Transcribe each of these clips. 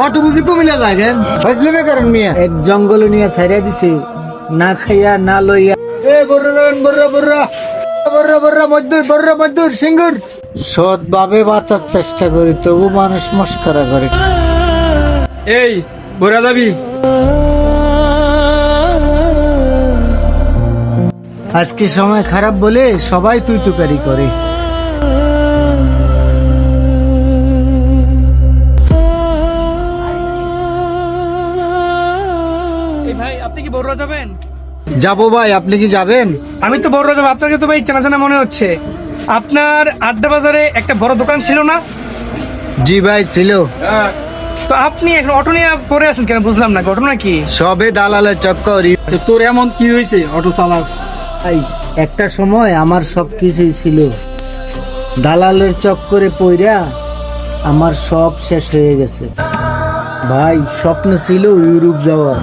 Auto বুঝি কমিলা যায় কেন ফজলিমে করেন মিয়া এক জঙ্গল নিয়ে ছাইরা দিছে না খাইয়া না লইয়া এ বর্রন বর্রা বর্রা বর্রা বর্রা মজদুর সিঙ্গুর সৎভাবে বাঁচার চেষ্টা করি তবু মানুষ মস্করা করে। এই বইরা যাবি? আজকে সময় খারাপ বলে সবাই তুই তুকারি করে। এই ভাই আপনি কি বড়রা যাবেন? যাবো ভাই, আপনি কি যাবেন? আমি তো বড়রা যাবো। আপনাকে তো ভাই চেনা চেনা মনে হচ্ছে। আপনার আড্ডা বাজারে একটা বড় দোকান ছিল না? জি ভাই ছিল। তো আপনি এখন অটো নিয়ে পড়ে আছেন কেন বুঝলাম না, ঘটনা কি? সবে দালালের চক্কর। তোর এমন কি হয়েছে অটো চালাস? ভাই একটা সময় আমার সবকিছুই ছিল, দালালের চক্করে পইরা আমার সব শেষ হয়ে গেছে। ভাই স্বপ্ন ছিল ইউরোপ যাওয়ার,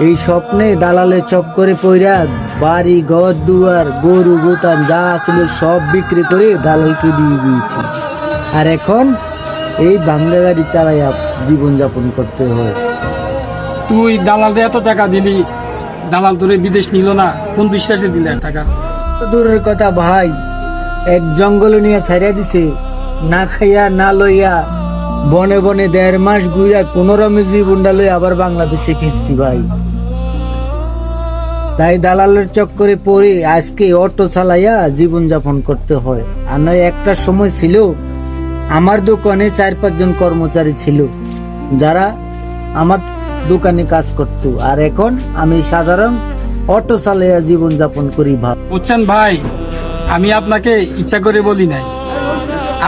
এই স্বপ্নে দালালের চক্করে পইরা বাড়ি ঘর দুয়ার গরু গোতান যা ছিল সব বিক্রি করে দালালকে দিয়ে দিয়েছি। আর এখন এই বাংলা গাড়ি চালাইয়া জীবনযাপন করতে হয়। তুই দালালদের এত টাকা দিলি, দালাল তোরে বিদেশ নিল না? কোন বিশ্বাসে দিলে টাকা? দূরের কথা ভাই, এক জঙ্গল নিয়ে ছাড়িয়া দিছে না খাইয়া না লইয়া বনে বনে 1.5 মাস ঘুরা কোনোরমে জীবনটা লই আবার বাংলাদেশে ফিরছি ভাই। তাই দালালের চক্করে পড়ে আজকে অটো চালাইয়া জীবনযাপন করতে হয়। আর নয় একটা সময় ছিল আমার দোকানে 4-5 জন কর্মচারী ছিল যারা আমার দোকানে কাজ করত, আর এখন আমি সাধারণ অটো চালাইয়া জীবনযাপন করি ভাব। বুঝছেন ভাই, আমি আপনাকে ইচ্ছা করে বলি নাই,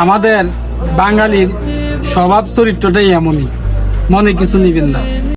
আমাদের বাঙালির স্বভাব চরিত্রটাই এমনই, মনে কিছু নিবেন না।